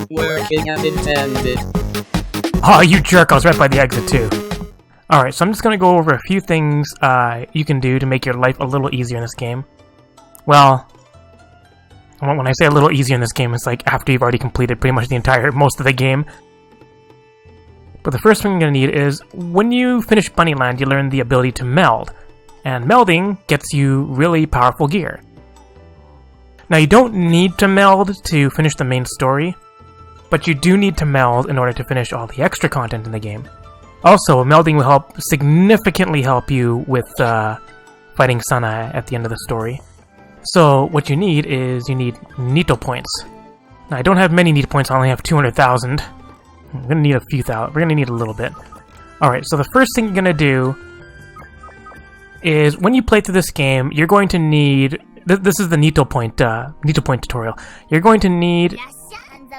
Working as intended. Oh, you jerk, I was right by the exit too. Alright, so I'm just gonna go over a few things you can do to make your life a little easier in this game. Well, when I say a little easier in this game, it's like after you've already completed pretty much most of the game. But the first thing you're gonna need is, when you finish Bunnyland, you learn the ability to meld. And melding gets you really powerful gear. Now you don't need to meld to finish the main story, but you do need to meld in order to finish all the extra content in the game. Also, melding will significantly help you with fighting Sana at the end of the story. So what you need is, you need Nito Points. Now I don't have many Nito Points, I only have 200,000. I'm gonna need a few thousand, we're gonna need a little bit. Alright, so the first thing you're gonna do is, when you play through this game, you're going to need... This is the Nito Point tutorial. You're going to need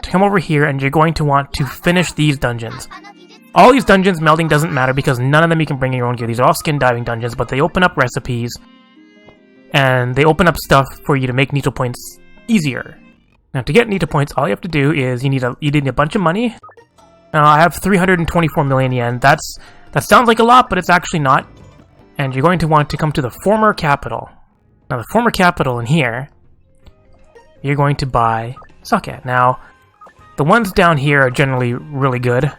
to come over here, and you're going to want to finish these dungeons. All these dungeons, melding doesn't matter, because none of them you can bring in your own gear. These are all skin diving dungeons, but they open up recipes, and they open up stuff for you to make Nito Points easier. Now, to get Nito Points, all you have to do is, you need a bunch of money. Now, I have 324 million yen. That sounds like a lot, but it's actually not. And you're going to want to come to the former capital. Now, the former capital in here, you're going to buy sake. Now, the ones down here are generally really good.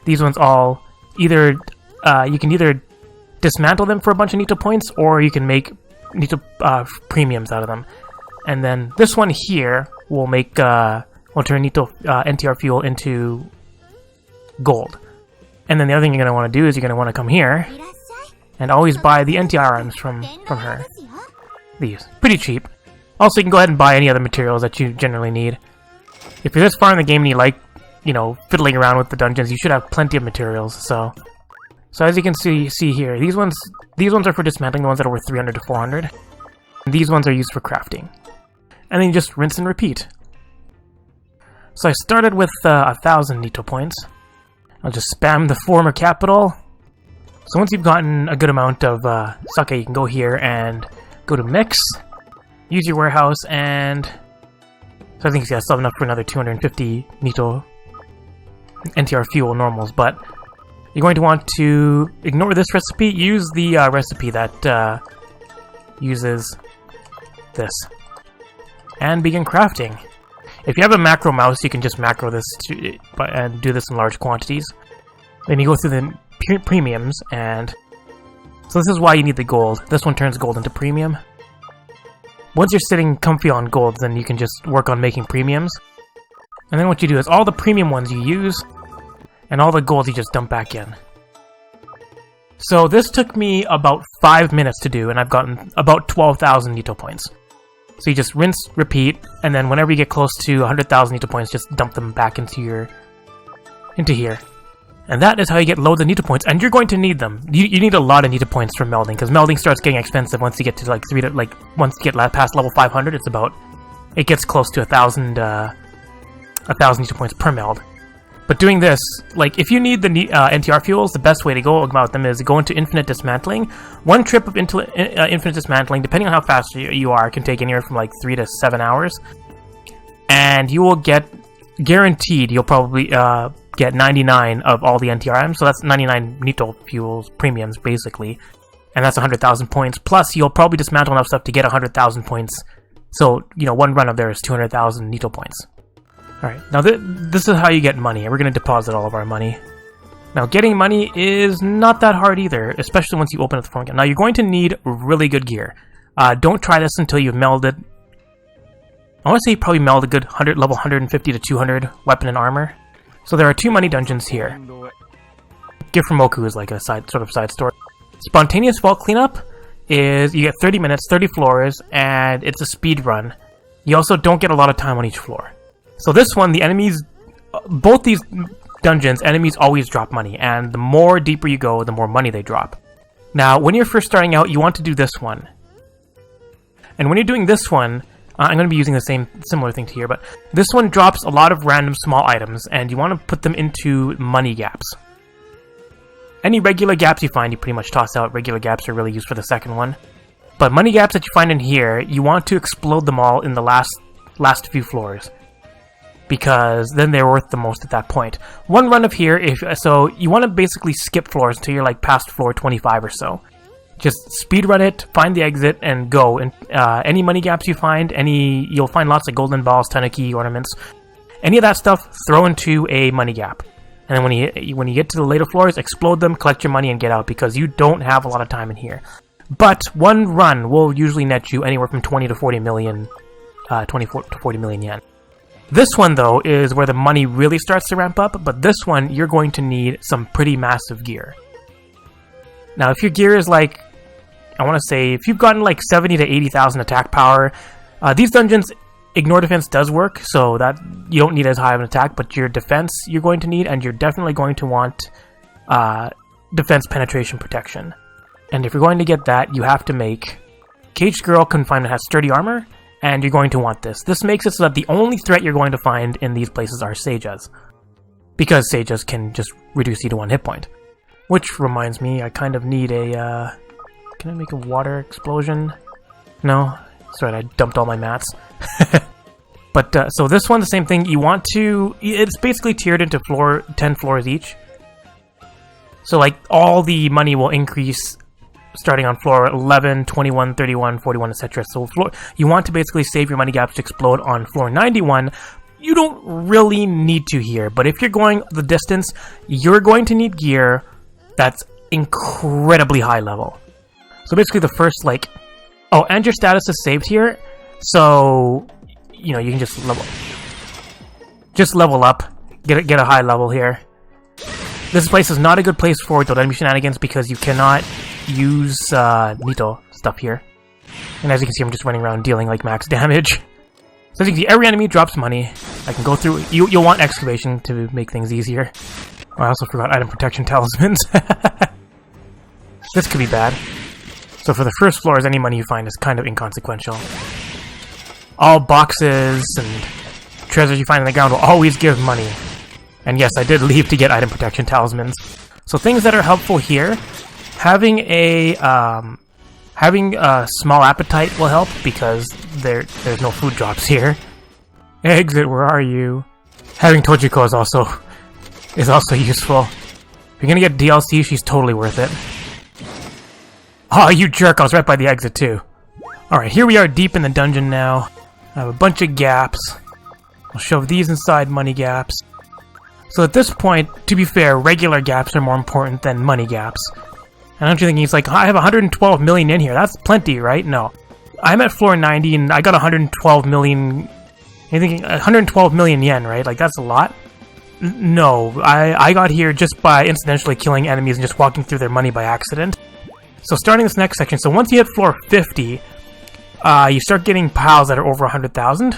These ones all either you can either dismantle them for a bunch of Nito Points, or you can make Nito premiums out of them. And then this one here will make will turn Nito NTR fuel into gold. And then the other thing you're going to want to do is, you're going to want to come here and always buy the NTR items from her. These. Pretty cheap. Also, you can go ahead and buy any other materials that you generally need. If you're this far in the game and you like, you know, fiddling around with the dungeons, you should have plenty of materials, so as you can see here, these ones are for dismantling, the ones that are worth 300 to 400. And these ones are used for crafting. And then you just rinse and repeat. So I started with 1,000 Nito Points. I'll just spam the former capital. So once you've gotten a good amount of sake, you can go here and go to mix, use your warehouse, and so I think I still have enough for another 250 Nito NTR fuel normals, but you're going to want to ignore this recipe, use the recipe that uses this, and begin crafting. If you have a macro mouse, you can just macro this and do this in large quantities. Then you go through the premiums, and so this is why you need the gold. This one turns gold into premium. Once you're sitting comfy on gold, then you can just work on making premiums. And then what you do is, all the premium ones you use, and all the gold you just dump back in. So this took me about 5 minutes to do, and I've gotten about 12,000 Nito Points. So you just rinse, repeat, and then whenever you get close to 100,000 Nito Points, just dump them back into here. And that is how you get loads of Nito Points, and you're going to need them. You need a lot of Nito Points for melding, because melding starts getting expensive once you get to once you get past level 500. It gets close to 1,000 Nito Points per meld. But doing this, like, if you need the NTR fuels, the best way to go about them is go into infinite dismantling. One trip of infinite dismantling, depending on how fast you are, can take anywhere from like 3 to 7 hours. And you will get, guaranteed, you'll probably get 99 of all the NTR items, so that's 99 Nito fuels premiums, basically. And that's 100,000 points. Plus, you'll probably dismantle enough stuff to get 100,000 points. So, you know, one run of there is 200,000 Nito points. Alright, now this is how you get money, and we're going to deposit all of our money. Now, getting money is not that hard either, especially once you open up the phone. Now, you're going to need really good gear. Don't try this until you've melded. I want to say you probably meld a good level 150 to 200 weapon and armor. So there are 2 money dungeons here. Gift from Moku is like a side story. Spontaneous vault cleanup is, you get 30 minutes, 30 floors, and it's a speed run. You also don't get a lot of time on each floor. So this one, the enemies, both these dungeons, enemies always drop money, and the more deeper you go, the more money they drop. Now, when you're first starting out, you want to do this one. And when you're doing this one, I'm going to be using the similar thing to here, but this one drops a lot of random small items, and you want to put them into money gaps. Any regular gaps you find, you pretty much toss out. Regular gaps are really used for the second one. But money gaps that you find in here, you want to explode them all in the last few floors. because then they're worth the most at that point. One run of here, so you want to basically skip floors until you're like past floor 25 or so. Just speed run it, find the exit, and go. And any money gaps you find, you'll find lots of golden balls, tanuki ornaments, any of that stuff, throw into a money gap. And then when you get to the later floors, explode them, collect your money, and get out, because you don't have a lot of time in here. But one run will usually net you anywhere from 20 to 40 million, 24 to 40 million yen. This one, though, is where the money really starts to ramp up, but this one, you're going to need some pretty massive gear. Now, if your gear is like, I want to say, if you've gotten like 70 to 80,000 attack power, these dungeons, ignore defense does work, so that you don't need as high of an attack, but your defense you're going to need, and you're definitely going to want defense penetration protection. And if you're going to get that, you have to make Caged Girl Confinement has sturdy armor, and you're going to want this. This makes it so that the only threat you're going to find in these places are Sages, because Sages can just reduce you to 1 hit point. Which reminds me, I kind of need a, can I make a water explosion? No? That's right, I dumped all my mats. But, so this one, the same thing, you want to, it's basically tiered into 10 floors each. So, like, all the money will increase starting on floor 11, 21, 31, 41, etc. So, you want to basically save your money gaps to explode on floor 91. You don't really need to here, but if you're going the distance, you're going to need gear that's incredibly high level. So basically the first, like... Oh, and your status is saved here, so... You know, you can just level up. Get a high level here. This place is not a good place for enemy Shenanigans because you cannot use Nito stuff here. And as you can see, I'm just running around dealing like max damage. So as you can see, every enemy drops money. I can go through... You'll want excavation to make things easier. Oh, I also forgot item protection talismans. This could be bad. So for the first floors, any money you find is kind of inconsequential. All boxes and treasures you find in the ground will always give money. And yes, I did leave to get item protection talismans. So things that are helpful here, having a small appetite will help because there's no food drops here. Exit, where are you? Having Tojiko is also useful. If you're gonna get DLC, she's totally worth it. Oh, you jerk! I was right by the exit too. Alright, here we are deep in the dungeon now. I have a bunch of gaps. I'll shove these inside money gaps. So at this point, to be fair, regular gaps are more important than money gaps. And I'm thinking, he's like, I have 112 million in here. That's plenty, right? No. I'm at floor 90 and I got 112 million... You're thinking, 112 million yen, right? Like, that's a lot? No, I got here just by incidentally killing enemies and just walking through their money by accident. So starting this next section, so once you hit floor 50, you start getting piles that are over 100,000.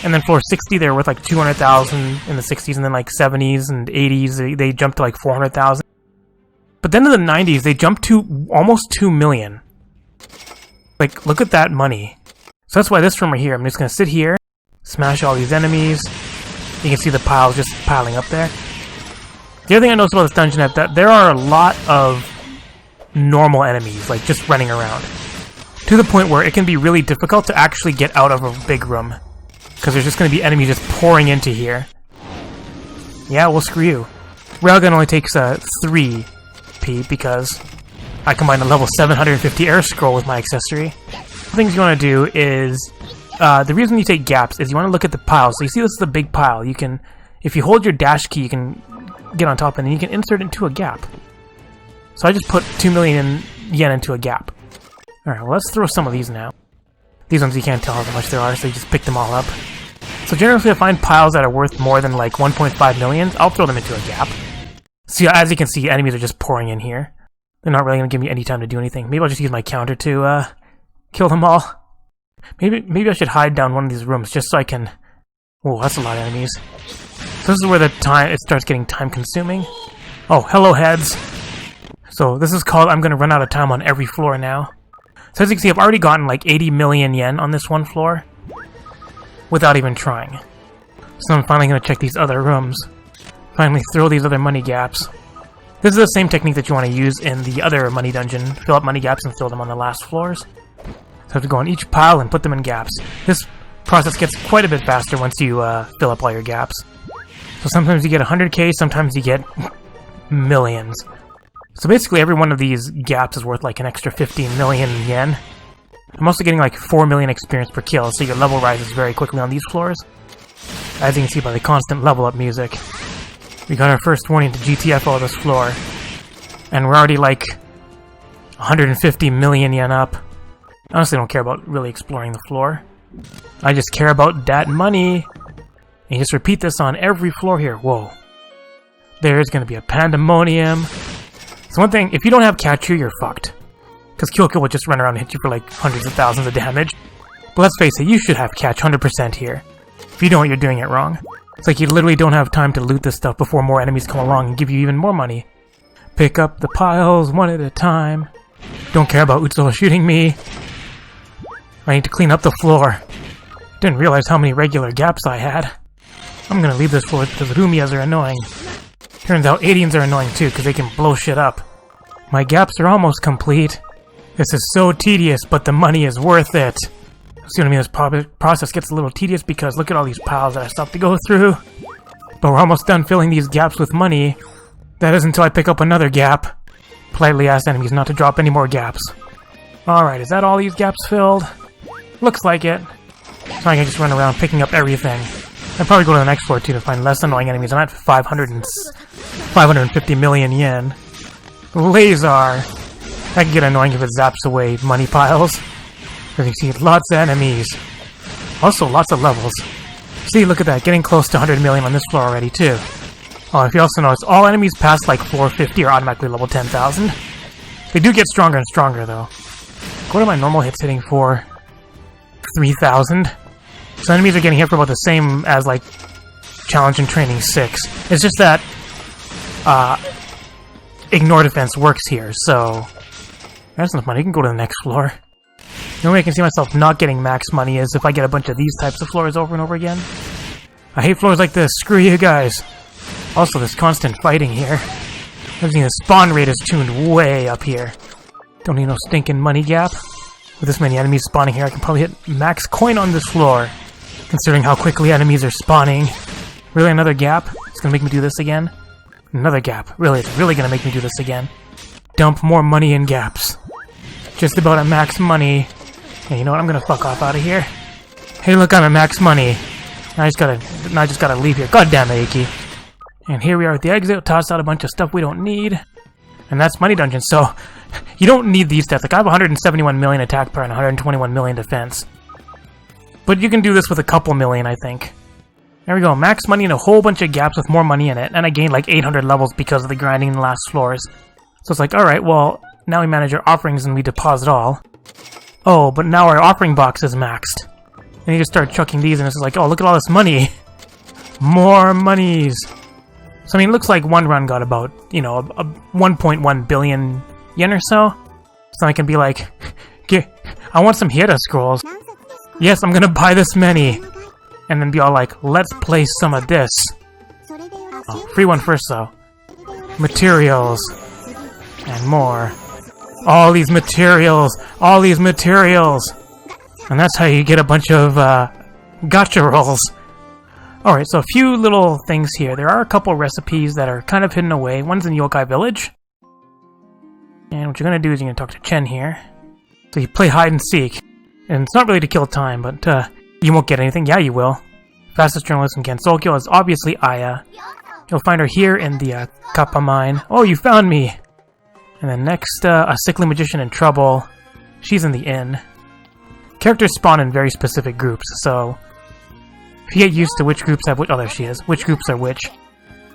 And then floor 60, they're worth like 200,000 in the 60s, and then like 70s and 80s, they jump to like 400,000. But then in the 90s, they jump to almost 2 million. Like, look at that money. So that's why this room right here, I'm just going to sit here, smash all these enemies. You can see the piles just piling up there. The other thing I noticed about this dungeon is that there are a lot of normal enemies, like just running around. To the point where it can be really difficult to actually get out of a big room. Because there's just going to be enemies just pouring into here. Yeah, well, screw you. Railgun only takes 3p because I combined a level 750 air scroll with my accessory. The things you want to do is... the reason you take gaps is you want to look at the pile. So you see this is a big pile. You can... If you hold your dash key, you can get on top and then you can insert it into a gap. So I just put 2 million yen into a gap. Alright, well, let's throw some of these now. These ones you can't tell how much there are, so you just pick them all up. So generally, if I find piles that are worth more than like 1.5 million, I'll throw them into a gap. See, as you can see, enemies are just pouring in here. They're not really going to give me any time to do anything. Maybe I'll just use my counter to kill them all. Maybe I should hide down one of these rooms just so I can... Oh, that's a lot of enemies. So this is where it starts getting time-consuming. Oh, hello, heads. So this is called I'm going to run out of time on every floor now. So as you can see, I've already gotten like 80 million yen on this one floor without even trying. So I'm finally going to check these other rooms. Finally throw these other money gaps. This is the same technique that you want to use in the other money dungeon. Fill up money gaps and throw them on the last floors. So I have to go on each pile and put them in gaps. This process gets quite a bit faster once you fill up all your gaps. So sometimes you get 100k, sometimes you get millions. So basically every one of these gaps is worth like an extra 15 million yen. I'm also getting like 4 million experience per kill, so your level rises very quickly on these floors. As you can see by the constant level up music. We got our first warning to GTFO this floor. And we're already like 150 million yen up. I honestly don't care about really exploring the floor. I just care about that money. And you just repeat this on every floor here. Whoa. There's gonna be a pandemonium. So one thing, if you don't have Kachu, you're fucked. Because Kyoko will just run around and hit you for like hundreds of thousands of damage. But let's face it, you should have catch 100% here. If you don't, you're doing it wrong. It's like you literally don't have time to loot this stuff before more enemies come along and give you even more money. Pick up the piles one at a time. Don't care about Utsuho shooting me. I need to clean up the floor. Didn't realize how many regular gaps I had. I'm gonna leave this floor because Rumiyas are annoying. Turns out aliens are annoying too because they can blow shit up. My gaps are almost complete. This is so tedious, but the money is worth it. See what I mean? This process gets a little tedious because look at all these piles that I still have to go through. But we're almost done filling these gaps with money. That is until I pick up another gap. Politely ask enemies not to drop any more gaps. Alright, is that all these gaps filled? Looks like it. So I can just run around picking up everything. I'd probably go to the next floor too to find less annoying enemies. I'm at 550 million yen. Lazar. That can get annoying if it zaps away money piles. As you see, lots of enemies. Also, lots of levels. See, look at that, getting close to 100 million on this floor already, too. Oh, if you also notice, all enemies past like floor 50 are automatically level 10,000. They do get stronger and stronger, though. What are my normal hits hitting for? 3,000? So enemies are getting hit for about the same as, like, Challenge and Training 6. It's just that, Ignore Defense works here, so... That's enough money, you can go to the next floor. The only way I can see myself not getting max money is if I get a bunch of these types of floors over and over again. I hate floors like this, screw you guys. Also, this constant fighting here. I've seen the spawn rate is tuned way up here. Don't need no stinking money gap. With this many enemies spawning here, I can probably hit max coin on this floor. Considering how quickly enemies are spawning. Really, another gap? It's gonna make me do this again? Another gap. Really, it's really gonna make me do this again. Dump more money in gaps. Just about at max money. Hey, you know what? I'm gonna fuck off out of here. Hey, look, I'm at max money. I just gotta leave here. God damn it, Iki. And here we are at the exit. Toss out a bunch of stuff we don't need. And that's money dungeon. So, you don't need these stats. Like, I have 171 million attack power and 121 million defense. But you can do this with a couple million, I think. There we go. Max money and a whole bunch of gaps with more money in it. And I gained like 800 levels because of the grinding in the last floors. So it's like, alright, well, now we manage our offerings and we deposit all. Oh, but now our offering box is maxed. And you just start chucking these and it's like, oh, look at all this money. More monies. So, I mean, it looks like one run got about, you know, a 1.1 billion yen or so. So I can be like, I want some Hira scrolls. Yes, I'm gonna buy this many. And then be all like, let's play some of this. Oh, free one first, though. Materials. And more. All these materials! All these materials! And that's how you get a bunch of, gacha rolls. Alright, so a few little things here. There are a couple recipes that are kind of hidden away. One's in Yokai Village. And what you're gonna do is you're gonna talk to Chen here. So you play hide and seek. And it's not really to kill time, but, you won't get anything. Yeah, you will. Fastest journalist in Gensokyo is obviously Aya. You'll find her here in the, Kappa mine. Oh, you found me! And then next, a sickly magician in trouble. She's in the inn. Characters spawn in very specific groups, so... If you get used to which groups have which... Oh, there she is. Which groups are which.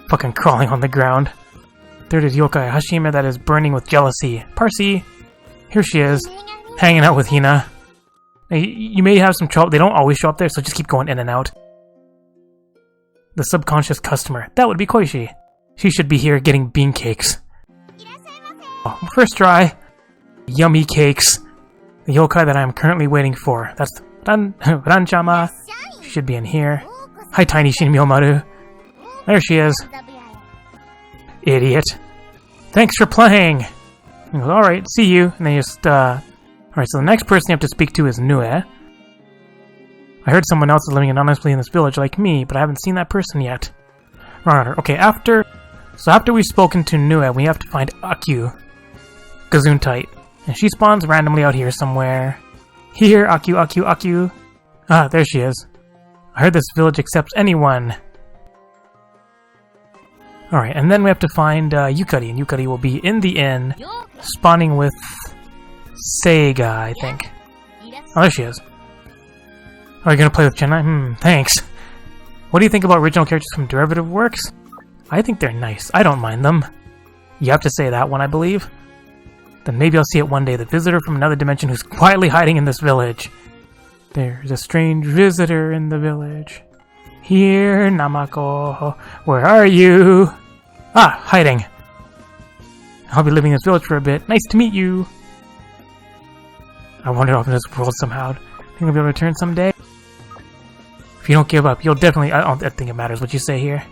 Fucking crawling on the ground. Third is Yokai Hashime that is burning with jealousy. Parsi! Here she is. Hanging out with Hina. Now, you may have some trouble. They don't always show up there, so just keep going in and out. The subconscious customer. That would be Koishi. She should be here getting bean cakes. Oh, first try. Yummy cakes. The yokai that I am currently waiting for. That's Ranchama. She should be in here. Hi, Tiny Shinmyomaru. There she is. Idiot. Thanks for playing. Alright, see you. And they just, Alright, so the next person you have to speak to is Nue. I heard someone else is living anonymously in this village like me, but I haven't seen that person yet. Right, okay, after we've spoken to Nue, we have to find Akyu, Gesundheit. And she spawns randomly out here somewhere. Here, Akyu. Ah, there she is. I heard this village accepts anyone. Alright, and then we have to find Yukari, and Yukari will be in the inn, spawning with Seiga, I think. Oh, there she is. Are you gonna play with Chennai? Thanks. What do you think about original characters from derivative works? I think they're nice. I don't mind them. You have to say that one, I believe. Then maybe I'll see it one day. The visitor from another dimension who's quietly hiding in this village. There's a strange visitor in the village. Here, Namako. Where are you? Ah, hiding. I'll be living in this village for a bit. Nice to meet you. I wandered off in this world somehow. Think I'll be able to return someday? If you don't give up, you'll definitely... I don't think it matters what you say here.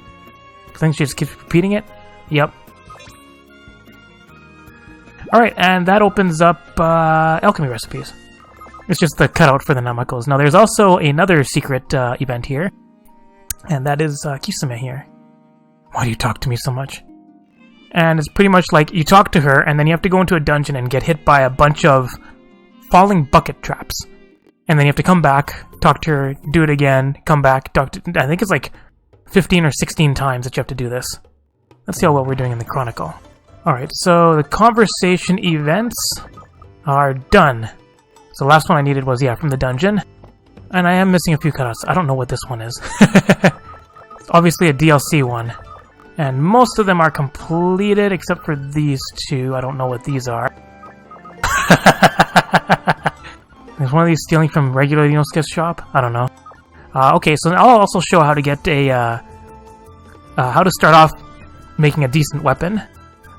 I think she just keeps repeating it? Yep. Alright, and that opens up alchemy recipes. It's just the cutout for the Namakos. Now there's also another secret event here. And that is Kisame here. Why do you talk to me so much? And it's pretty much like you talk to her and then you have to go into a dungeon and get hit by a bunch of falling bucket traps. And then you have to come back, talk to her, do it again, come back, talk to... I think it's like 15 or 16 times that you have to do this. Let's see how well we're doing in the Chronicle. Alright, so the conversation events are done. So the last one I needed was, yeah, from the dungeon. And I am missing a few cutouts. I don't know what this one is. It's obviously a DLC one. And most of them are completed, except for these two. I don't know what these are. Is one of these stealing from regular Inosuke's shop? I don't know. Okay, so I'll also show how to get a... how to start off making a decent weapon.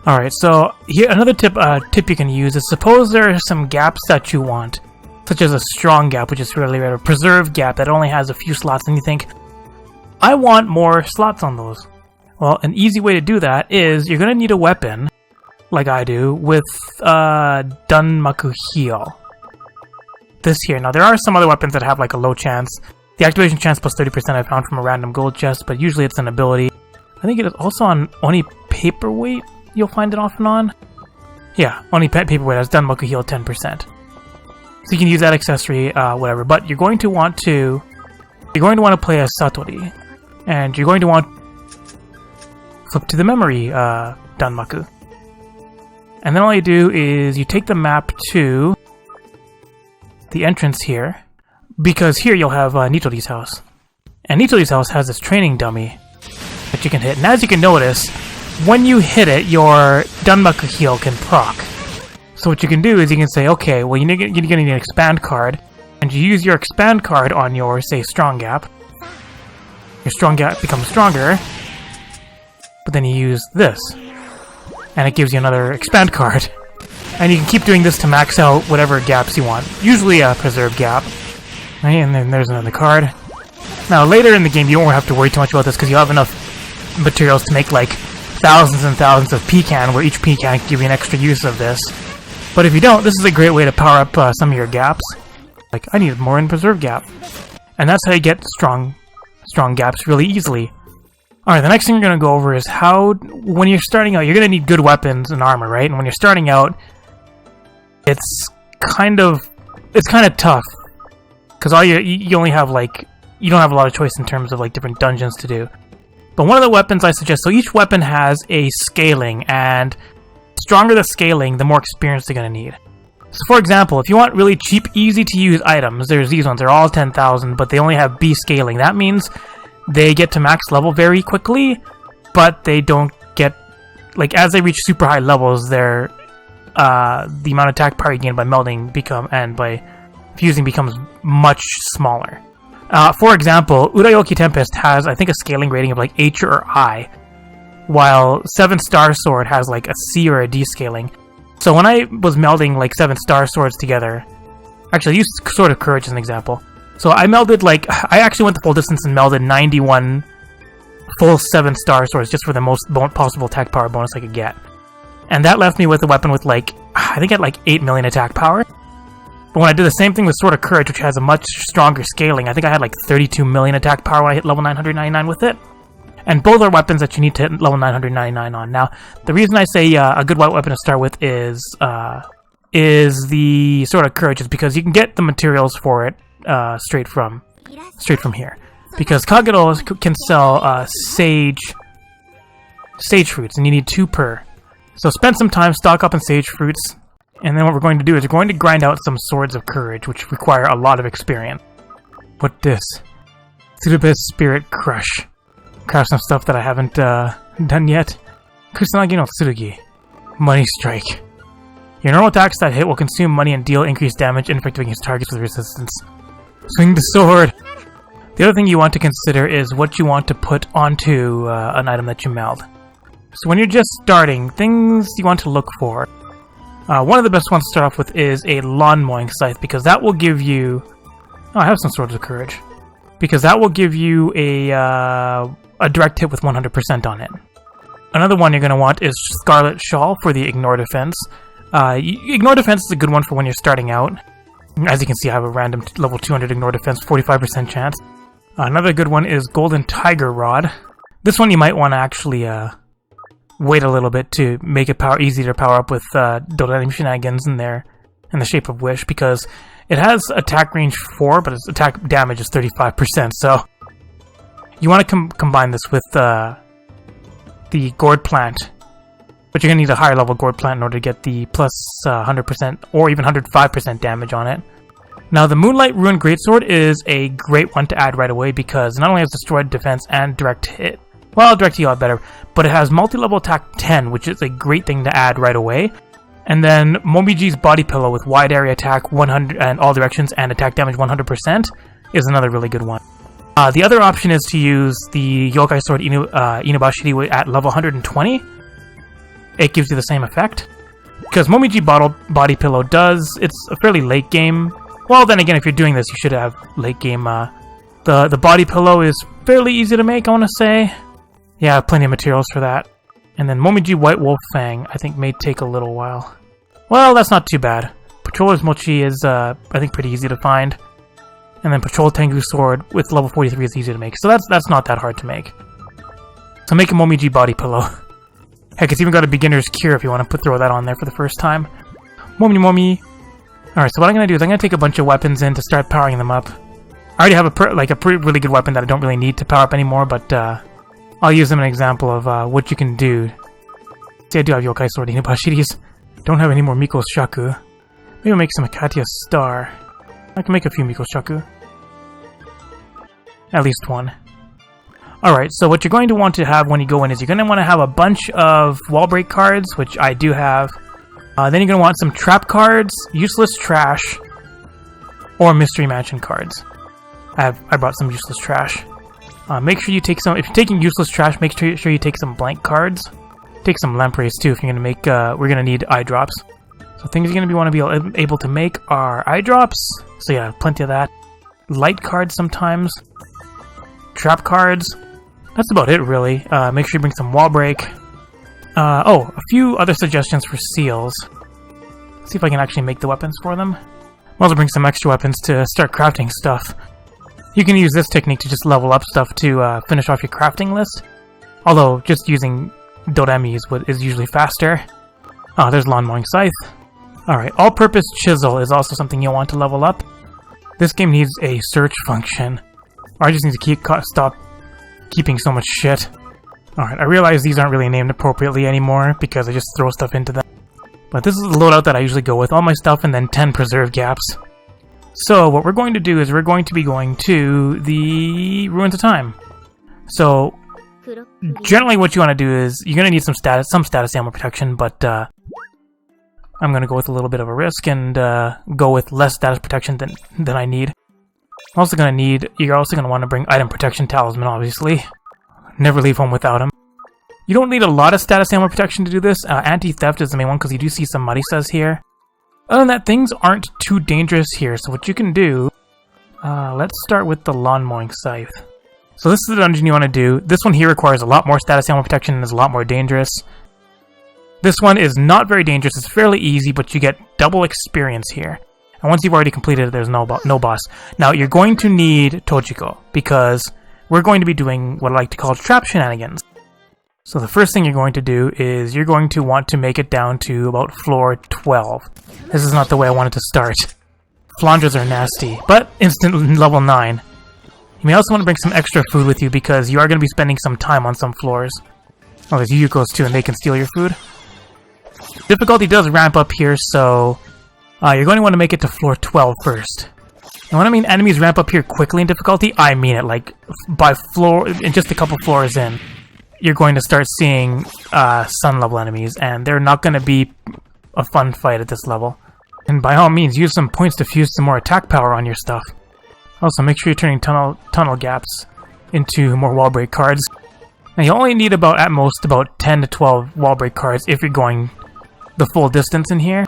Alright, so here another tip you can use is suppose there are some gaps that you want, such as a strong gap, which is really rare, a preserve gap that only has a few slots, and you think, I want more slots on those. Well, an easy way to do that is you're going to need a weapon, like I do, with Danmaku Heal. This here. Now, there are some other weapons that have like a low chance. The activation chance plus 30% I found from a random gold chest, but usually it's an ability. I think it is also on Oni Paperweight. You'll find it off and on. Yeah, Oni Paperweight has Danmaku Heal 10%. So you can use that accessory, whatever. But you're going to want to play as Satori, and you're going to want flip to the memory Danmaku, and then all you do is you take the map to the entrance here, because here you'll have Nitori's house, and Nitori's house has this training dummy that you can hit, and as you can notice, when you hit it, your Danmaku Heal can proc. So what you can do is you can say, okay, well you're gonna need an expand card, and you use your expand card on your, say, strong gap. Your strong gap becomes stronger, but then you use this, and it gives you another expand card. And you can keep doing this to max out whatever gaps you want. Usually a preserve gap. Right, and then there's another card. Now later in the game you won't have to worry too much about this because you'll have enough materials to make like thousands and thousands of pecan, where each pecan can give you an extra use of this. But if you don't, this is a great way to power up some of your gaps. Like, I need more in preserve gap. And that's how you get strong gaps really easily. Alright, the next thing you're going to go over is how, when you're starting out, you're going to need good weapons and armor, right? And when you're starting out, it's kind of tough. Because you only have, like, you don't have a lot of choice in terms of, like, different dungeons to do. But one of the weapons I suggest, so each weapon has a scaling, and the stronger the scaling, the more experience they're going to need. So for example, if you want really cheap, easy to use items, there's these ones, they're all 10,000, but they only have B scaling. That means they get to max level very quickly, but they don't get, like, as they reach super high levels, their, the amount of attack power you gain by melting and by fusing becomes much smaller. For example, Urayoki Tempest has, I think, a scaling rating of like H or I, while 7 Star Sword has like a C or a D scaling. So when I was melding like 7 Star Swords together, actually I used Sword of Courage as an example. So I melded I actually went the full distance and melded 91 full 7 Star Swords just for the most possible attack power bonus I could get. And that left me with a weapon with I think it had like 8 million attack power. But when I did the same thing with Sword of Courage, which has a much stronger scaling, I think I had like 32 million attack power when I hit level 999 with it. And both are weapons that you need to hit level 999 on. Now, the reason I say a good white weapon to start with is the Sword of Courage is because you can get the materials for it straight from here. Because Kagero can sell sage fruits, and you need 2 per. So spend some time, stock up on sage fruits, and then what we're going to do is we're going to grind out some Swords of Courage, which require a lot of experience. What this? Tsurube's Spirit Crush. Craft some stuff that I haven't done yet. Kusanagi no Tsurugi. Money Strike. Your normal attacks that hit will consume money and deal increased damage, inflicted against targets with resistance. Swing the sword! The other thing you want to consider is what you want to put onto an item that you meld. So when you're just starting, things you want to look for. One of the best ones to start off with is a lawn mowing scythe, because that will give you... Oh, I have some Swords of Courage. Because that will give you a direct hit with 100% on it. Another one you're going to want is Scarlet Shawl for the Ignore Defense. Ignore Defense is a good one for when you're starting out. As you can see, I have a random level 200 Ignore Defense, 45% chance. Another good one is Golden Tiger Rod. This one you might want to actually wait a little bit to make it easy to power up with Doremi Shenanigans in there, in the shape of Wish, because it has attack range 4, but its attack damage is 35%, so you want to combine this with the Gourd Plant. But you're going to need a higher level Gourd Plant in order to get the plus 100% or even 105% damage on it. Now, the Moonlight Ruin Greatsword is a great one to add right away because not only has destroyed defense and direct hit, well, direct hit a lot better, but it has multi-level attack 10, which is a great thing to add right away. And then Momiji's Body Pillow with wide area attack 100 and all directions and attack damage 100% is another really good one. The other option is to use the Yokai Sword Inubashiri at level 120. It gives you the same effect. Because Momiji Body Pillow it's a fairly late game. Well, then again, if you're doing this, you should have late game. The Body Pillow is fairly easy to make, I want to say. Yeah, I have plenty of materials for that. And then Momiji White Wolf Fang, I think, may take a little while. Well, that's not too bad. Patroller's Mochi is, I think, pretty easy to find. And then Patrol Tengu Sword with level 43 is easy to make. So that's not that hard to make. So make a Momiji Body Pillow. Heck, it's even got a beginner's cure if you want to throw that on there for the first time. Momi. Alright, so what I'm going to do is I'm going to take a bunch of weapons in to start powering them up. I already have a really good weapon that I don't really need to power up anymore, but I'll use them as an example of what you can do. See, I do have Yokai Sword Inubashiris. Don't have any more Miko's Shaku. Maybe I'll make some Akatia Star. I can make a few Miko's Shaku. At least one. Alright, so what you're going to want to have when you go in is you're going to want to have a bunch of wall break cards, which I do have. Then you're going to want some trap cards, useless trash, or mystery mansion cards. I brought some useless trash. Make sure you take some, if you're taking useless trash, make sure you take some blank cards. Take some lampreys too if you're going to make, we're going to need eye drops. So things you're going to want to be able to make are eye drops, so yeah, plenty of that. Light cards sometimes. Trap cards. That's about it, really. Make sure you bring some wall break. A few other suggestions for seals. See if I can actually make the weapons for them. I'll also bring some extra weapons to start crafting stuff. You can use this technique to just level up stuff to finish off your crafting list. Although, just using Doremi is usually faster. There's Lawn Mowing Scythe. Alright, All-Purpose Chisel is also something you'll want to level up. This game needs a search function. Or I just need to stop keeping so much shit. Alright, I realize these aren't really named appropriately anymore because I just throw stuff into them. But this is the loadout that I usually go with, all my stuff and then 10 preserve gaps. So what we're going to do is we're going to be going to the Ruins of Time. So generally what you want to do is you're going to need some status ammo protection, but I'm going to go with a little bit of a risk and go with less status protection than I need. You're also going to want to bring item protection talisman, obviously. Never leave home without him. You don't need a lot of status ammo protection to do this. Anti-theft is the main one because you do see some Marisas here. Other than that, things aren't too dangerous here. So what you can do, let's start with the lawn mowing scythe. So this is the dungeon you want to do. This one here requires a lot more status ammo protection and is a lot more dangerous. This one is not very dangerous. It's fairly easy, but you get double experience here. And once you've already completed it, there's no boss. Now, you're going to need Tojiko, because we're going to be doing what I like to call trap shenanigans. So the first thing you're going to do is you're going to want to make it down to about floor 12. This is not the way I wanted to start. Flanders are nasty, but instant level 9. You may also want to bring some extra food with you because you are going to be spending some time on some floors. Oh, there's Yukos too, and they can steal your food. Difficulty does ramp up here, so you're going to want to make it to floor 12 first. And when I mean enemies ramp up here quickly in difficulty, I mean it. Like, by floor, in just a couple floors in, you're going to start seeing sun level enemies, and they're not going to be a fun fight at this level. And by all means, use some points to fuse some more attack power on your stuff. Also, make sure you're turning tunnel gaps into more wall break cards. Now, you only need at most 10 to 12 wall break cards if you're going the full distance in here.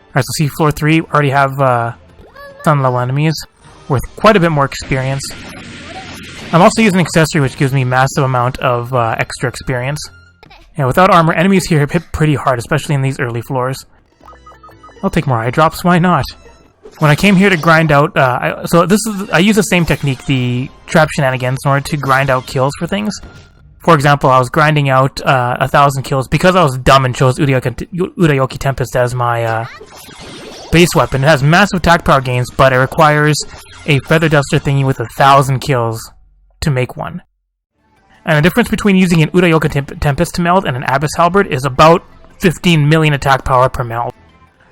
Alright, so see floor 3, already have sun level enemies with quite a bit more experience. I'm also using an accessory which gives me massive amount of extra experience. Yeah, without armor, enemies here hit pretty hard, especially in these early floors. I'll take more eye drops, why not? When I came here to grind out, I use the same technique, the trap shenanigans, in order to grind out kills for things. For example, I was grinding out 1,000 kills because I was dumb and chose Urayoki Tempest as my base weapon. It has massive attack power gains, but it requires a feather duster thingy with 1,000 kills to make one. And the difference between using an Urayoki Tempest to meld and an Abyss Halberd is about 15 million attack power per meld.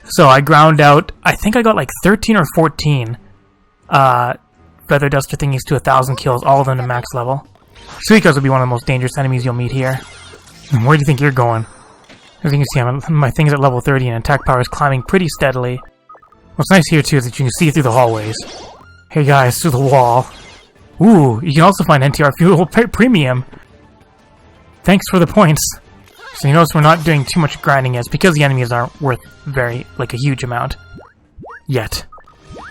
So I ground out, I think I got like 13 or 14 feather duster thingies to 1,000 kills, all of them to max level. Suikas will be one of the most dangerous enemies you'll meet here. Where do you think you're going? As you can see, my thing's at level 30 and attack power is climbing pretty steadily. What's nice here too is that you can see through the hallways. Hey guys, through the wall. Ooh, you can also find NTR Fuel Premium. Thanks for the points. So you notice we're not doing too much grinding yet, because the enemies aren't worth a huge amount. Yet.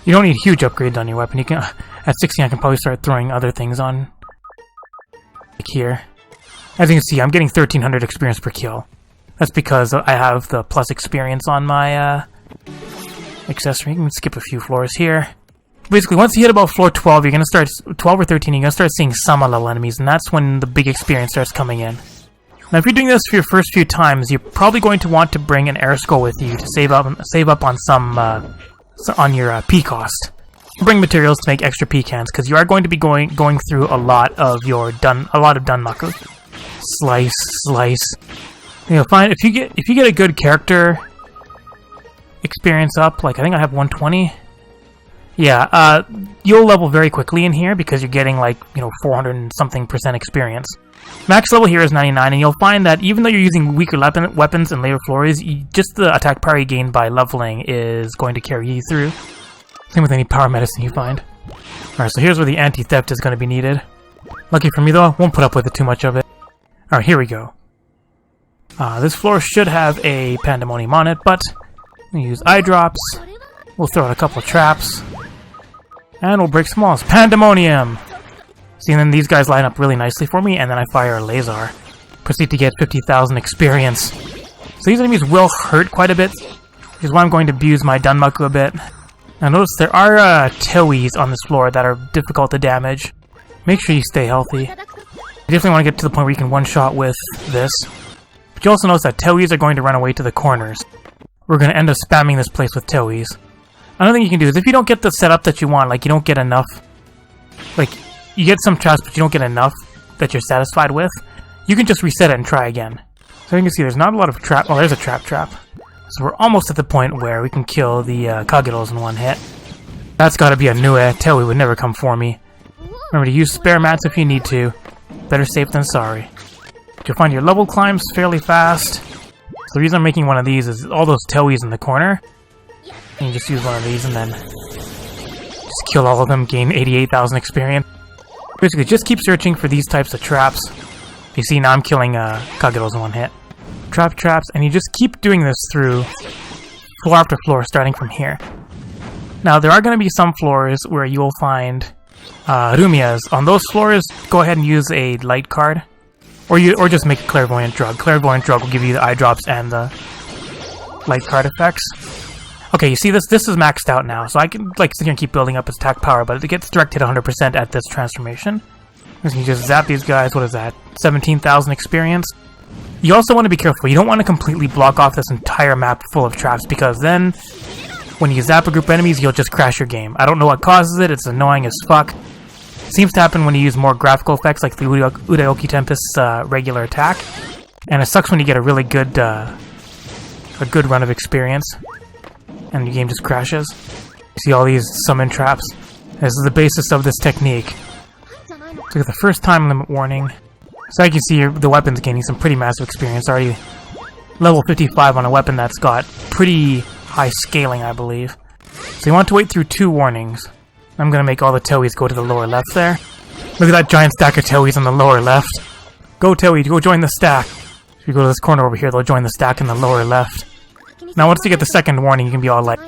You don't need huge upgrades on your weapon. You can, at 16 I can probably start throwing other things on. Like here. As you can see, I'm getting 1,300 experience per kill. That's because I have the plus experience on my accessory. You can skip a few floors here. Basically, once you hit about floor 12, you're going to start, 12 or 13, you're going to start seeing Sama level enemies, and that's when the big experience starts coming in. Now, if you're doing this for your first few times, you're probably going to want to bring an air skull with you to save up on some on your P cost. Bring materials to make extra pecans, because you are going to be going through a lot of Danmaku. Slice. You'll find if you get a good character experience up, like I think I have 120. Yeah, you'll level very quickly in here because you're getting 400 and something % experience. Max level here is 99, and you'll find that even though you're using weaker weapons and later floors, just the attack power you gain by leveling is going to carry you through. Same with any power medicine you find. Alright, so here's where the anti-theft is going to be needed. Lucky for me though, I won't put up with it too much of it. Alright, here we go. This floor should have a pandemonium on it, but we'll use eye drops. We'll throw out a couple of traps. And we'll break some walls. Pandemonium! See, and then these guys line up really nicely for me, and then I fire a laser. Proceed to get 50,000 experience. So these enemies will hurt quite a bit, which is why I'm going to abuse my Danmaku a bit. Now notice there are Towies on this floor that are difficult to damage. Make sure you stay healthy. You definitely want to get to the point where you can one-shot with this. But you also notice that Towies are going to run away to the corners. We're going to end up spamming this place with Towies. Another thing you can do is if you don't get the setup that you want, you don't get enough, you get some traps but you don't get enough that you're satisfied with, you can just reset it and try again. So you can see there's not a lot of trap. Oh, there's a trap. So we're almost at the point where we can kill the Kageros in one hit. That's gotta be a new Towie would never come for me. Remember to use spare mats if you need to. Better safe than sorry. But you'll find your level climbs fairly fast. So the reason I'm making one of these is all those Towies in the corner. And you just use one of these and then just kill all of them, gain 88,000 experience. Basically, just keep searching for these types of traps. You see, now I'm killing Kageros in one hit. Traps, and you just keep doing this through floor after floor, starting from here. Now, there are going to be some floors where you will find Rumias. On those floors, go ahead and use a light card. Or just make a Clairvoyant Drug. Clairvoyant Drug will give you the eye drops and the light card effects. Okay, you see this? This is maxed out now, so I can like sit here and keep building up its attack power, but it gets directed 100% at this transformation. You can just zap these guys. What is that? 17,000 experience. You also want to be careful. You don't want to completely block off this entire map full of traps, because then when you zap a group of enemies, you'll just crash your game. I don't know what causes it. It's annoying as fuck. Seems to happen when you use more graphical effects like the Udaoki Tempest's regular attack. And it sucks when you get a really good run of experience and your game just crashes. You see all these summon traps. This is the basis of this technique. So get the first time limit warning. So you can see the weapon's gaining some pretty massive experience. Already level 55 on a weapon that's got pretty high scaling, I believe. So you want to wait through 2 warnings. I'm going to make all the Touhies go to the lower left there. Look at that giant stack of Touhies on the lower left. Go Touhie, go join the stack. If you go to this corner over here, they'll join the stack in the lower left. Now once you get the second warning, you can be all like,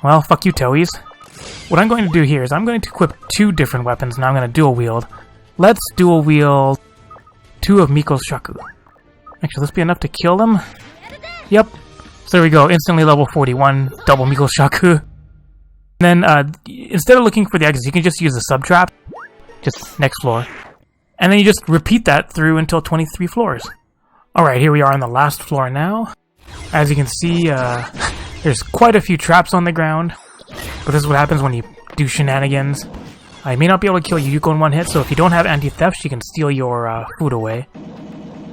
well, fuck you Touhies. What I'm going to do here is I'm going to equip 2 different weapons. Now I'm going to dual wield. Let's dual wield 2 of Miko's Shaku. Actually, this be enough to kill them. Yep. So there we go. Instantly level 41, double Miko's Shaku. And then instead of looking for the exits, you can just use the sub trap. Just next floor. And then you just repeat that through until 23 floors. Alright, here we are on the last floor now. As you can see, there's quite a few traps on the ground. But this is what happens when you do shenanigans. I may not be able to kill Yuko in one hit, so if you don't have anti-theft, she can steal your food away.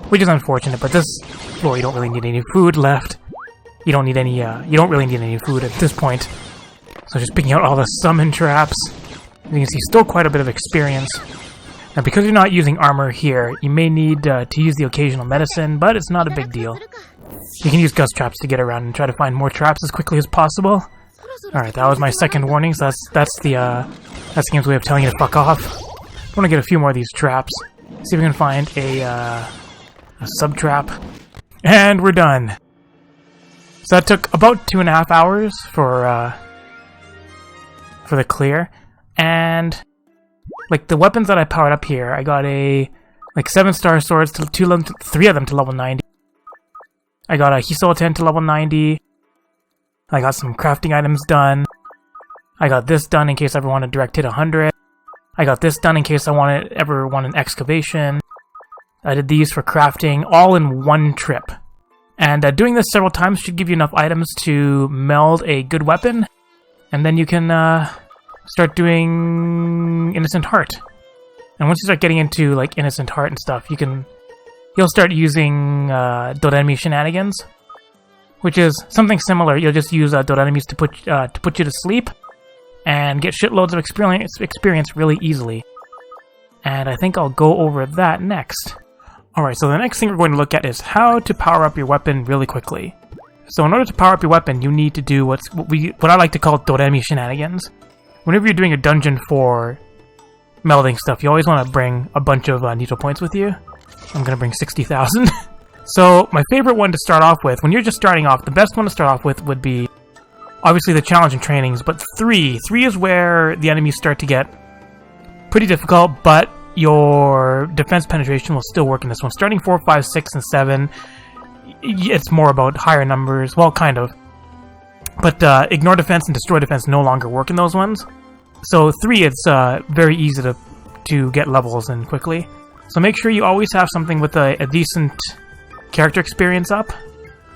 Which is unfortunate, but this floor you don't really need any food left. You don't need any, you don't really need any food at this point. So just picking out all the summon traps. You can see still quite a bit of experience. Now because you're not using armor here, you may need to use the occasional medicine, but it's not a big deal. You can use gust traps to get around and try to find more traps as quickly as possible. Alright, that was my second warning, so that's the game's way of telling you to fuck off. I want to get a few more of these traps. See if we can find a sub-trap. And we're done. So that took about 2.5 hours for the clear. And like the weapons that I powered up here, I got a 7-star swords to 3 of them to level 90. I got a Hiso 10 to level 90. I got some crafting items done. I got this done in case I ever want a direct hit 100. I got this done in case I ever want an excavation. I did these for crafting, all in one trip. And doing this several times should give you enough items to meld a good weapon. And then you can start doing Innocent Heart. And once you start getting into like Innocent Heart and stuff, you'll start using Doremi Shenanigans, which is something similar. You'll just use Doremis to put you to sleep and get shitloads of experience really easily. And I think I'll go over that next. Alright, so the next thing we're going to look at is how to power up your weapon really quickly. So in order to power up your weapon, you need to do what I like to call Doremi Shenanigans. Whenever you're doing a dungeon for melding stuff, you always want to bring a bunch of Nito Points with you. I'm going to bring 60,000. So my favorite one to start off with, when you're just starting off, the best one to start off with would be obviously the challenge and trainings, but 3. 3 is where the enemies start to get pretty difficult, but your defense penetration will still work in this one. Starting 4, 5, 6, and 7, it's more about higher numbers. Well, kind of. But ignore defense and destroy defense no longer work in those ones. So 3, it's very easy to get levels in quickly. So make sure you always have something with a decent character experience up.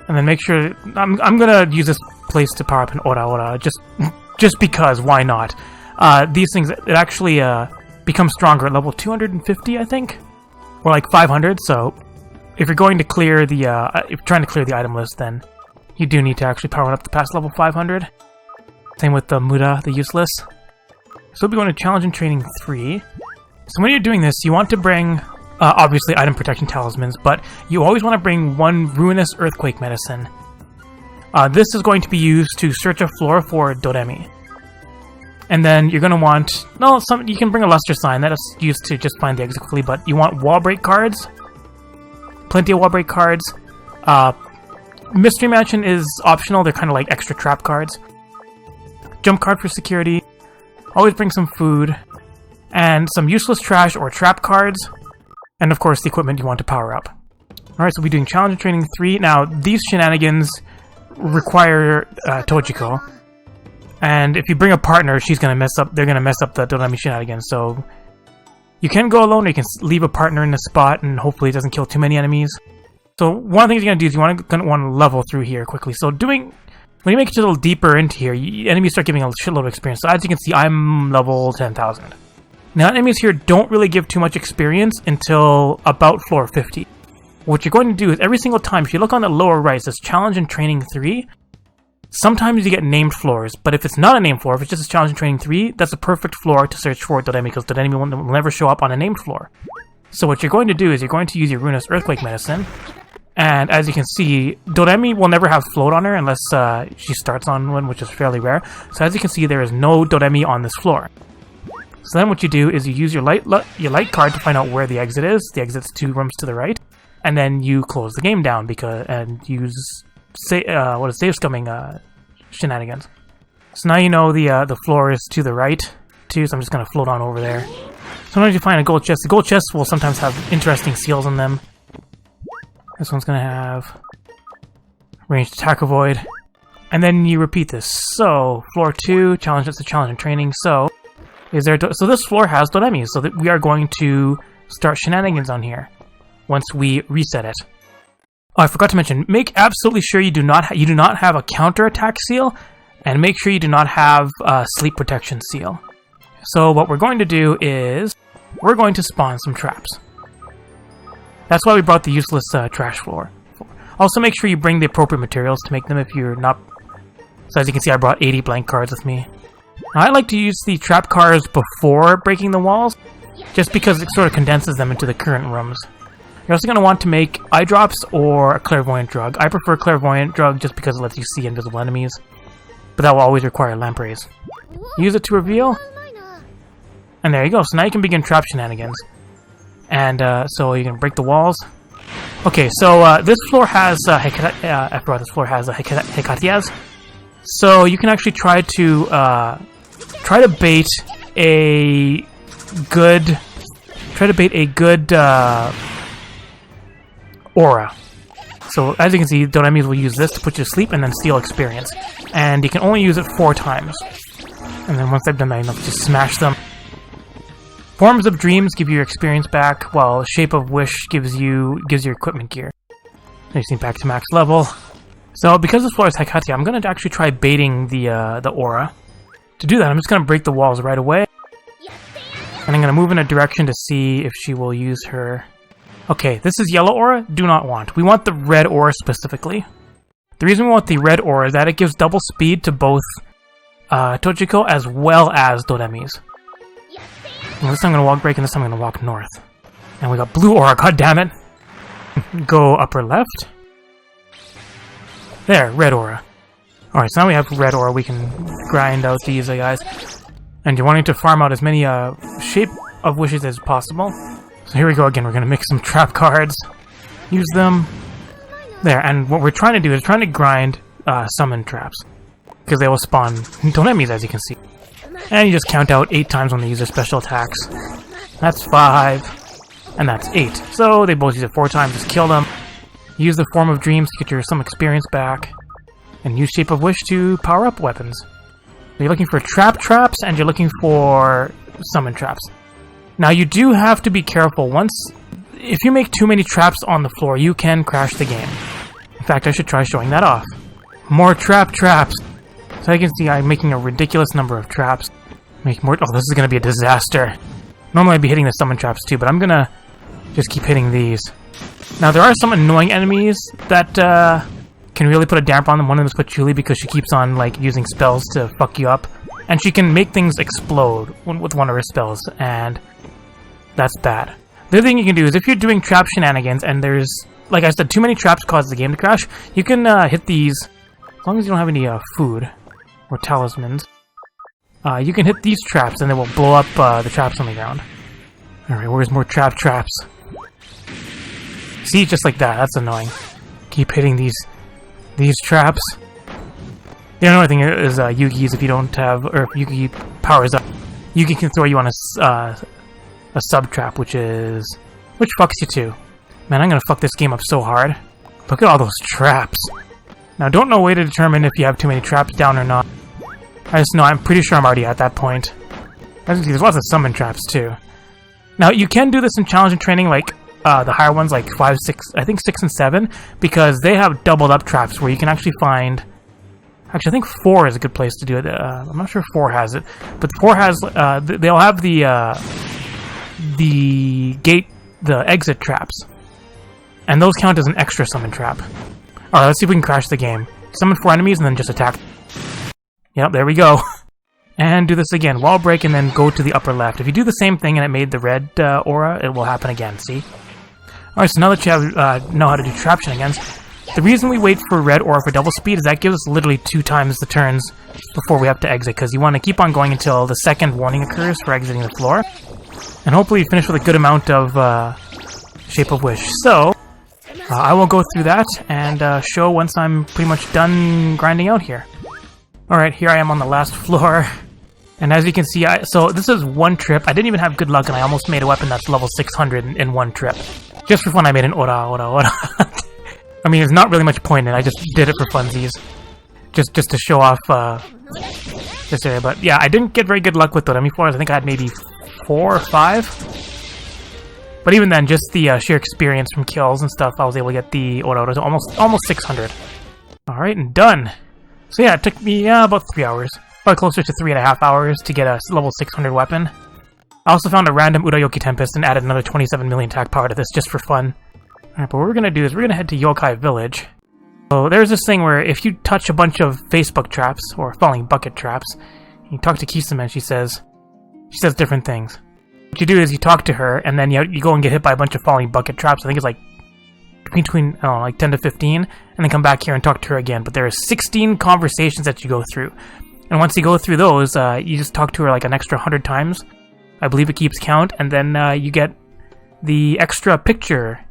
And then make sure... I'm gonna use this place to power up an Ora Ora, just because, why not? These things, it actually becomes stronger at level 250, I think? Or like 500, so if you're going to clear the... if you're trying to clear the item list, then you do need to actually power it up to past level 500. Same with the Muda, the useless. So we'll be going to Challenge and Training 3. So when you're doing this, you want to bring... obviously item protection talismans, but you always want to bring 1 ruinous earthquake medicine. This is going to be used to search a floor for Doremi. And then you're going to want... No, you can bring a luster sign. That is used to just find the exit quickly, but you want wall break cards. Plenty of wall break cards. Mystery Mansion is optional. They're kind of like extra trap cards. Jump card for security. Always bring some food. And some useless trash or trap cards. And of course the equipment you want to power up. Alright, so we'll be doing Challenge and Training 3. Now, these shenanigans require Tojiko. And if you bring a partner, she's gonna mess up. They're gonna mess up the Doremi Shenanigans. So you can go alone, or you can leave a partner in the spot, and hopefully it doesn't kill too many enemies. So one of the things you're gonna do is gonna want to level through here quickly. So when you make it a little deeper into here, enemies start giving a shitload of experience. So as you can see, I'm level 10,000. Now enemies here don't really give too much experience until about floor 50. What you're going to do is every single time, if you look on the lower right, it says Challenge and Training 3. Sometimes you get named floors, but if it's not a named floor, if it's just a Challenge and Training 3, that's a perfect floor to search for Doremi, because Doremi will never show up on a named floor. So what you're going to do is you're going to use your Ruinous Earthquake Medicine, and as you can see, Doremi will never have float on her unless she starts on one, which is fairly rare. So as you can see, there is no Doremi on this floor. So then what you do is you use your light card to find out where the exit is. The exit's 2 rooms to the right. And then you close the game down and use save scumming Shenanigans. So now you know the floor is to the right too, so I'm just gonna float on over there. Sometimes you find a gold chest. The gold chests will sometimes have interesting seals in them. This one's gonna have ranged attack avoid. And then you repeat this. So floor 2, challenge, that's a challenge and training. So so this floor has Doremi, so that we are going to start Shenanigans on here once we reset it. Oh, I forgot to mention, make absolutely sure you do not have a counter-attack seal, and make sure you do not have a sleep protection seal. So what we're going to do is, we're going to spawn some traps. That's why we brought the useless trash floor. Also make sure you bring the appropriate materials to make them if you're not... So as you can see, I brought 80 blank cards with me. Now, I like to use the trap cards before breaking the walls, just because it sort of condenses them into the current rooms. You're also going to want to make eye drops or a clairvoyant drug. I prefer clairvoyant drug just because it lets you see invisible enemies, but that will always require lampreys. Use it to reveal, and there you go. So now you can begin trap Shenanigans. And so you can break the walls. Okay, so this floor has Hekatias. So you can actually try to bait a good aura. So as you can see, Doremis will use this to put you to sleep and then steal experience. And you can only use it 4 times. And then once they've done that, you just smash them. Forms of Dreams give you your experience back, while Shape of Wish gives you equipment gear. And you see back to max level. So because this floor is Hekatia, I'm going to actually try baiting the aura. To do that, I'm just going to break the walls right away. And I'm going to move in a direction to see if she will use her... Okay, this is yellow aura. Do not want. We want the red aura specifically. The reason we want the red aura is that it gives double speed to both Tojiko as well as Doremis. Well, this time I'm going to walk break, and this time I'm going to walk north. And we got blue aura, goddammit! Go upper left. There, red aura. Alright, so now we have red aura, we can grind out these guys. And you're wanting to farm out as many Shape of Wishes as possible. So here we go again, we're going to mix some trap cards. Use them. There, and what we're trying to do is trying to grind summon traps. Because they will spawn Doremis, as you can see. And you just count out 8 times when they use their special attacks. That's 5. And that's 8. So they both use it 4 times, just kill them. Use the Form of Dreams to get some experience back. And use Shape of Wish to power up weapons. So you're looking for traps, and you're looking for summon traps. Now you do have to be careful. If you make too many traps on the floor, you can crash the game. In fact, I should try showing that off. More traps. So you can see I'm making a ridiculous number of traps. Make more. Oh, this is going to be a disaster. Normally I'd be hitting the summon traps too, but I'm going to just keep hitting these. Now there are some annoying enemies that can really put a damper on them. One of them is Patchouli because she keeps on using spells to fuck you up. And she can make things explode with one of her spells, and that's bad. The other thing you can do is if you're doing trap Shenanigans and there's, like I said, too many traps cause the game to crash, you can hit these, as long as you don't have any food or talismans, you can hit these traps and they will blow up the traps on the ground. Alright, where's more traps? See, just like that, that's annoying. Keep hitting these traps. The only thing is Yugi's if you don't have, or if Yugi powers up, Yugi can throw you on a sub trap, which fucks you too. Man, I'm gonna fuck this game up so hard. Look at all those traps. Now, don't know a way to determine if you have too many traps down or not. I just know I'm pretty sure I'm already at that point. As you can see, there's lots of summon traps, too. Now, you can do this in challenge and training, like, the higher ones, like 5, 6, I think 6 and 7, because they have doubled up traps where you can actually find... Actually, I think 4 is a good place to do it. I'm not sure 4 has it, but 4 has, they'll have the exit traps. And those count as an extra summon trap. Alright, let's see if we can crash the game. Summon 4 enemies and then just attack. Yep, there we go. And do this again. Wall break and then go to the upper left. If you do the same thing and it made the red aura, it will happen again, see? Alright, so now that you have, know how to do trap shenanigans, the reason we wait for red aura for double speed is that gives us literally 2 times the turns before we have to exit, because you want to keep on going until the second warning occurs for exiting the floor. And hopefully you finish with a good amount of Shape of Wish. So, I will go through that and show once I'm pretty much done grinding out here. Alright, here I am on the last floor. And as you can see, so this is one trip. I didn't even have good luck and I almost made a weapon that's level 600 in one trip. Just for fun, I made an ora. I mean, there's not really much point in it. I just did it for funsies. Just to show off this area. But yeah, I didn't get very good luck with the enemy floors. I think I had maybe 4 or 5. But even then, just the sheer experience from kills and stuff, I was able to get the ora to almost 600. Alright, and done. So yeah, it took me about 3 hours. Probably closer to 3.5 hours to get a level 600 weapon. I also found a random Urayoki Tempest and added another 27 million attack power to this just for fun. Alright, but what we're gonna do is we're gonna head to Yokai Village. So there's this thing where if you touch a bunch of Facebook traps, or falling bucket traps, you talk to Kisame and she says different things. What you do is you talk to her, and then you go and get hit by a bunch of falling bucket traps. I think it's like between, I don't know, like 10 to 15, and then come back here and talk to her again. But there are 16 conversations that you go through. And once you go through those, you just talk to her like an extra 100 times. I believe it keeps count, and then you get the extra picture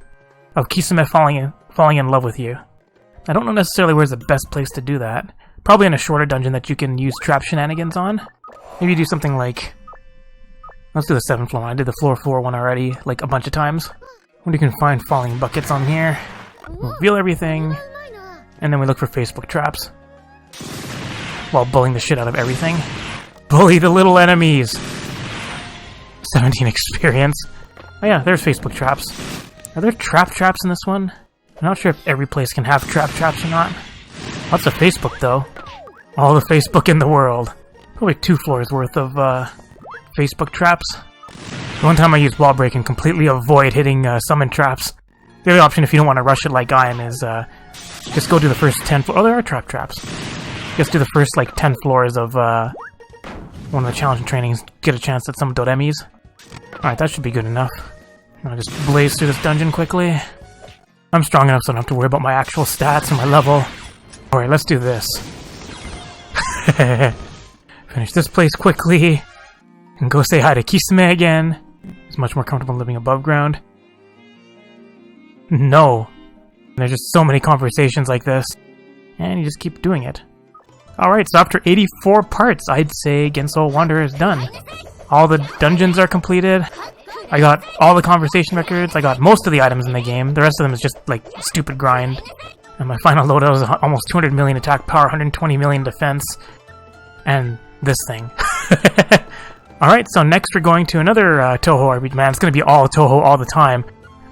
of Kisame falling in love with you. I don't know necessarily where's the best place to do that. Probably in a shorter dungeon that you can use trap shenanigans on. Maybe do something like... Let's do the 7th floor one. I did the floor 4 one already, like a bunch of times. When you can find falling buckets on here. Reveal everything. And then we look for Facebook traps. While bullying the shit out of everything. Bully the little enemies! 17 experience. Oh yeah, there's Facebook traps. Are there traps in this one? I'm not sure if every place can have traps or not. Lots of Facebook though. All the Facebook in the world. Probably 2 floors worth of Facebook traps. The one time I used wall break and completely avoid hitting summon traps. The other option if you don't want to rush it like I am is just go to the first 10 floors. Oh, there are traps. Just do the first like 10 floors of one of the challenge and trainings. Get a chance at some Doremis. Alright, that should be good enough. I'll just blaze through this dungeon quickly. I'm strong enough so I don't have to worry about my actual stats and my level. Alright, let's do this. Finish this place quickly. And go say hi to Kisame again. He's much more comfortable living above ground. No. There's just so many conversations like this. And you just keep doing it. Alright, so after 84 parts, I'd say Genso Wanderer is done. All the dungeons are completed. I got all the conversation records. I got most of the items in the game. The rest of them is just, like, stupid grind. And my final loadout was almost 200 million attack power, 120 million defense. And this thing. Alright, so next we're going to another Touhou RPG. Man, it's going to be all Touhou all the time.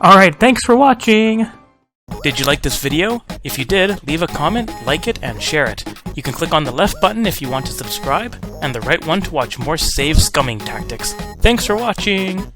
Alright, thanks for watching! Did you like this video? If you did, leave a comment, like it, and share it. You can click on the left button if you want to subscribe, and the right one to watch more save scumming tactics. Thanks for watching!